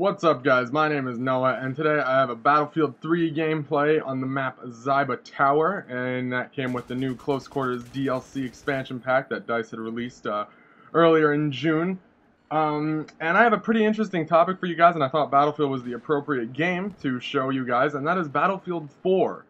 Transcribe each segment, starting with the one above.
What's up, guys? My name is Noah, and today I have a Battlefield 3 gameplay on the map Zyba Tower, and that came with the new Close Quarters DLC expansion pack that DICE had released earlier in June. And I have a pretty interesting topic for you guys, and I thought Battlefield was the appropriate game to show you guys, and that is Battlefield 4.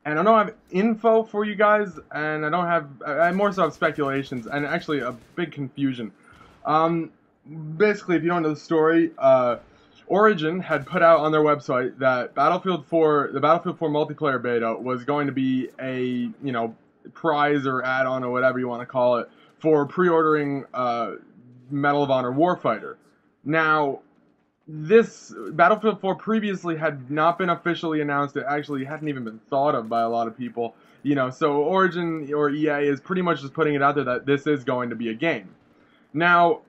And I don't have info for you guys, and I more so have speculations, and actually a big confusion. Basically, if you don't know the story, Origin had put out on their website that Battlefield 4, the Battlefield 4 multiplayer beta was going to be a, prize or add-on or whatever you want to call it for pre-ordering Medal of Honor Warfighter. Now, this Battlefield 4 previously had not been officially announced. It actually hadn't even been thought of by a lot of people. So Origin or EA is pretty much just putting it out there that this is going to be a game. Now,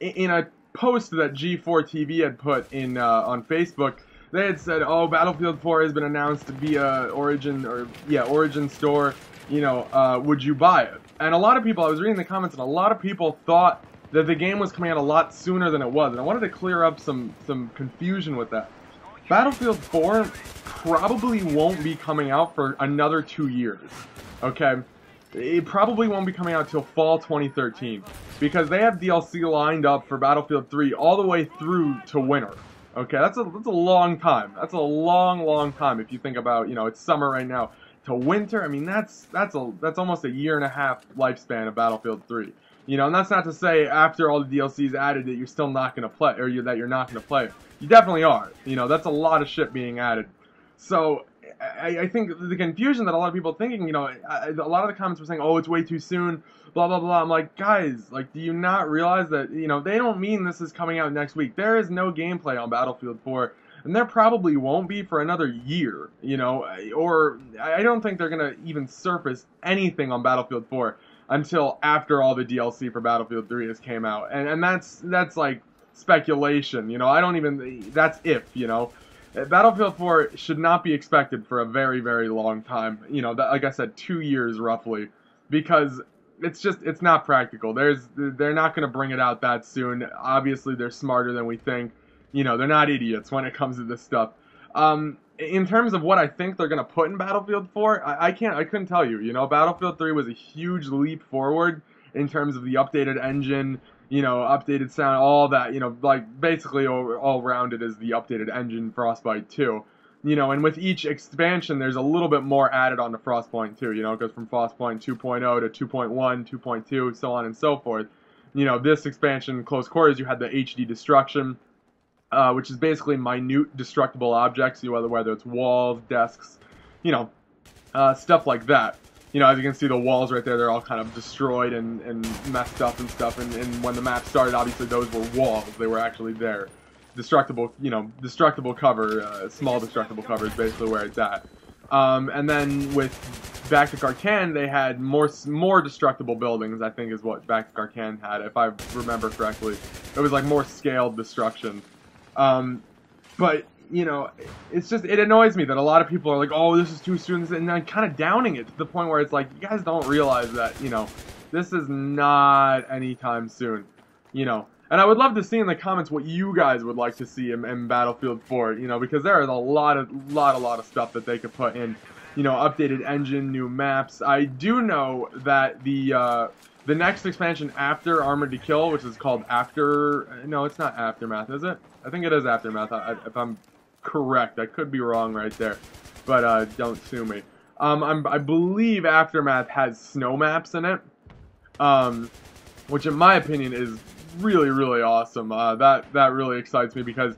in a post that G4 TV had put in on Facebook, they had said, "Oh, Battlefield 4 has been announced via Origin Origin store. Would you buy it?" And a lot of people, I was reading the comments, and a lot of people thought that the game was coming out a lot sooner than it was, and I wanted to clear up some confusion with that. Battlefield 4 probably won't be coming out for another 2 years. Okay. It probably won't be coming out till fall 2013 because they have DLC lined up for Battlefield 3 all the way through to winter. Okay, that's a long time. That's a long time if you think about, it's summer right now to winter. I mean, that's almost a year and a half lifespan of Battlefield 3. And that's not to say after all the DLCs added that you're still not going to play or that you're not going to play. You definitely are. That's a lot of shit being added. So I think the confusion that a lot of people are thinking, a lot of the comments were saying, "Oh, it's way too soon," blah, blah, blah. I'm like, guys, do you not realize that, they don't mean this is coming out next week. There is no gameplay on Battlefield 4, and there probably won't be for another year, or I don't think they're going to even surface anything on Battlefield 4 until after all the DLC for Battlefield 3 has came out. And that's like speculation, that's if, Battlefield 4 should not be expected for a very, very long time. Like I said, 2 years roughly, because it's not practical. They're not going to bring it out that soon. Obviously, they're smarter than we think. They're not idiots when it comes to this stuff. In terms of what I think they're going to put in Battlefield 4, I couldn't tell you. Battlefield 3 was a huge leap forward in terms of the updated engine, updated sound, all that, basically all rounded is the updated engine, Frostbite 2. And with each expansion, there's a little bit more added on to Frostbite 2, it goes from Frostbite 2.0 to 2.1, 2.2, so on and so forth. This expansion, Close Quarters, you had the HD destruction, which is basically minute destructible objects, whether it's walls, desks, stuff like that. As you can see, the walls right there, they're all kind of destroyed and messed up and stuff. And when the map started, obviously those were walls. They were actually there. Destructible, destructible cover, small destructible cover is basically where it's at. And then with Back to Arcane, they had more destructible buildings, I think is what Back to Arcane had, if I remember correctly. It was like more scaled destruction. But it annoys me that a lot of people are like, "Oh, this is too soon," and then kind of downing it to the point where it's like, you guys don't realize that, this is not anytime soon, And I would love to see in the comments what you guys would like to see in Battlefield 4, because there is a lot of stuff that they could put in, updated engine, new maps. I do know that the next expansion after Armored to Kill, which is called no, it's not Aftermath, is it? I think it is Aftermath, if I'm correct. I could be wrong right there, but don't sue me. I believe Aftermath has snow maps in it, which in my opinion is really, really awesome. That really excites me because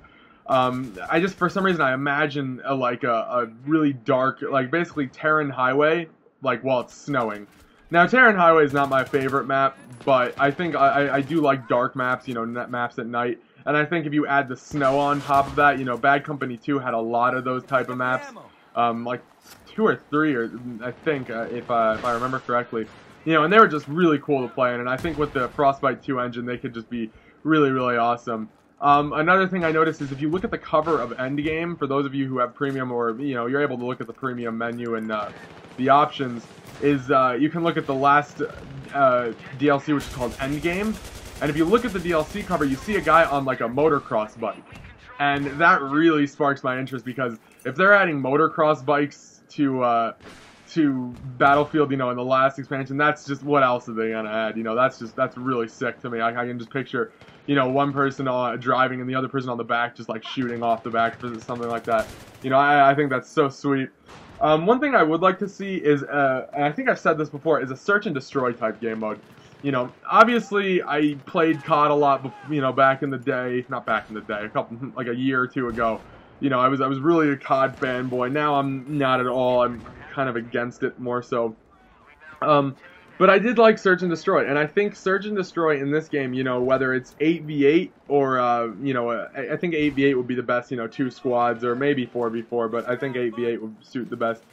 I just, for some reason, I imagine a really dark, basically Terran Highway, while it's snowing. Now, Terran Highway is not my favorite map, but I think I do like dark maps, maps at night. And I think if you add the snow on top of that, Bad Company 2 had a lot of those type of maps, like 2 or 3, or I think, if I remember correctly, and they were just really cool to play in. And I think with the Frostbite 2 engine, they could just be really, really awesome. Another thing I noticed is if you look at the cover of Endgame, for those of you who have premium or, you're able to look at the premium menu and the options, is you can look at the last DLC, which is called Endgame. And if you look at the DLC cover, you see a guy on like a motocross bike. And that really sparks my interest, because if they're adding motocross bikes to Battlefield, in the last expansion, that's just, what else are they gonna add? That's really sick to me. I can just picture, one person driving and the other person on the back just like shooting off the back or something like that. I think that's so sweet. One thing I would like to see is, and I think I've said this before, is a search and destroy type game mode. Obviously I played COD a lot, back in the day, not back in the day, like a year or two ago. I was really a COD fanboy. Now I'm not at all. I'm kind of against it more so. But I did like Search and Destroy, and I think Search and Destroy in this game, whether it's 8v8 or, I think 8v8 would be the best, 2 squads, or maybe 4v4, but I think 8v8 would suit the best.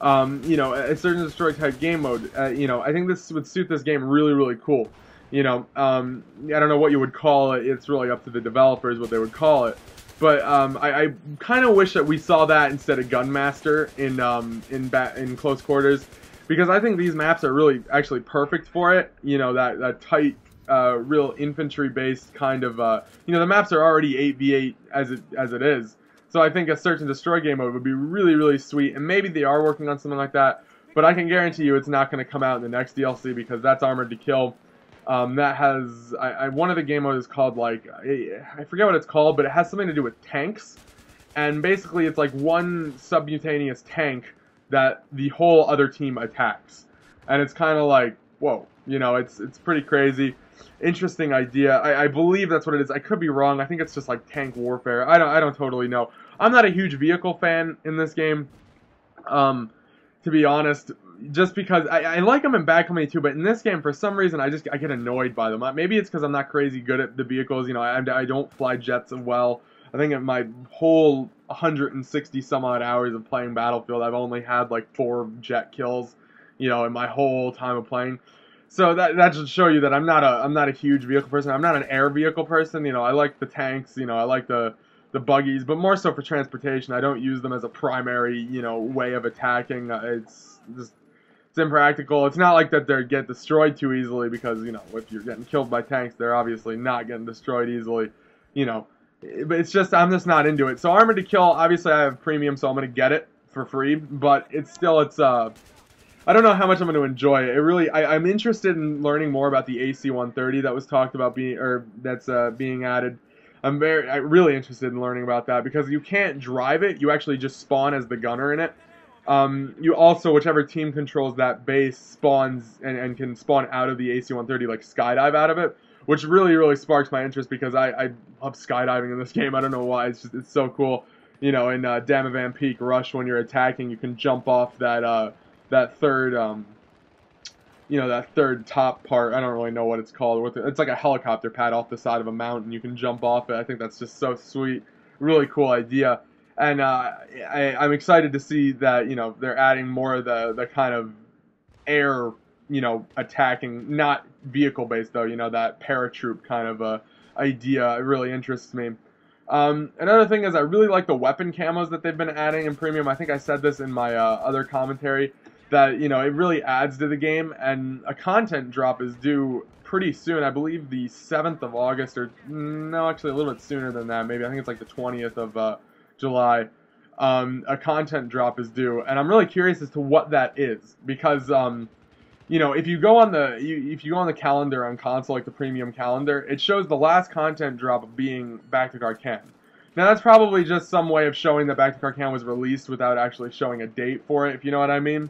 A Search and Destroy type game mode, I think this would suit this game really, really cool. I don't know what you would call it. It's really up to the developers what they would call it. But I kind of wish that we saw that instead of Gunmaster in Close Quarters, because I think these maps are really actually perfect for it. That tight, real infantry-based kind of. The maps are already 8v8 as it is. So I think a Search and Destroy game mode would be really, really sweet, and maybe they are working on something like that. But I can guarantee you it's not going to come out in the next DLC, because that's Armored to Kill. That has, one of the game modes is called, like, I forget what it's called, but it has something to do with tanks. And basically it's like one subcutaneous tank that the whole other team attacks. And it's kind of like, whoa, it's pretty crazy. Interesting idea. I believe that's what it is. I could be wrong. I think it's just like tank warfare. I don't totally know. I'm not a huge vehicle fan in this game, to be honest, just because I like them in Bad Company 2, but in this game, for some reason, I get annoyed by them. Maybe it's because I'm not crazy good at the vehicles. I don't fly jets well. I think in my whole 160 some odd hours of playing Battlefield, I've only had like 4 jet kills, in my whole time of playing. So that should show you that I'm not a huge vehicle person. I'm not an air vehicle person. I like the tanks. I like the buggies, but more so for transportation. I don't use them as a primary, way of attacking. It's impractical. It's not like that they get destroyed too easily, because, if you're getting killed by tanks, they're obviously not getting destroyed easily, But it's just, I'm just not into it. So Armored to Kill, obviously I have premium, so I'm going to get it for free, but it's I don't know how much I'm going to enjoy it. I'm interested in learning more about the AC-130 that was talked about that's being added. I'm really interested in learning about that, because you can't drive it. You actually just spawn as the gunner in it. You also, whichever team controls that base, spawns and can spawn out of the AC-130, like skydive out of it, which really, really sparks my interest, because I love skydiving in this game. I don't know why. It's so cool. In Damavan Peak Rush, when you're attacking, you can jump off that third, that third top part. I don't really know what it's called. It's like a helicopter pad off the side of a mountain. You can jump off it. I think that's just so sweet. Really cool idea. And I'm excited to see that, they're adding more of the kind of air, attacking, not vehicle-based, though, that paratroop kind of idea. It really interests me. Another thing is, I really like the weapon camos that they've been adding in Premium. I think I said this in my other commentary, that, it really adds to the game, and a content drop is due pretty soon. I believe the 7th of August, or no, actually a little bit sooner than that, maybe. I think it's like the 20th of July. A content drop is due, and I'm really curious as to what that is, because if you go on the calendar on console, like the premium calendar, it shows the last content drop being Back to Karkan. Now that's probably just some way of showing that Back to Karkan was released without actually showing a date for it, if you know what I mean.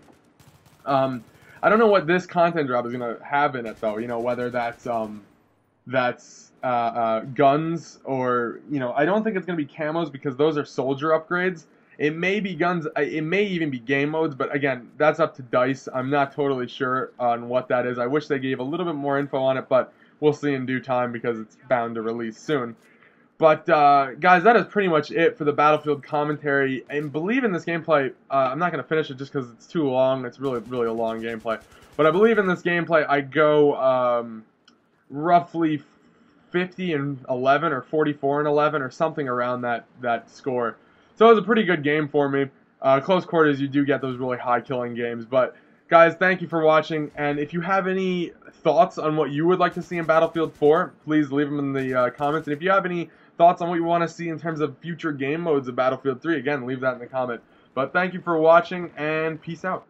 I don't know what this content drop is going to have in it, though. Whether that's guns, or I don't think it's going to be camos, because those are soldier upgrades. It may be guns, it may even be game modes, but again, that's up to DICE. I'm not totally sure on what that is. I wish they gave a little bit more info on it, but we'll see in due time, because it's bound to release soon. But, guys, that is pretty much it for the Battlefield commentary. And believe in this gameplay, I'm not going to finish it just because it's too long. It's really, really a long gameplay. But I believe in this gameplay, I go roughly 50-11 or 44-11 or something around that score. So it was a pretty good game for me. Close quarters, you do get those really high killing games. But Guys, thank you for watching, and if you have any thoughts on what you would like to see in Battlefield 4, please leave them in the comments. And if you have any thoughts on what you want to see in terms of future game modes of Battlefield 3, again, leave that in the comment. But thank you for watching, and peace out.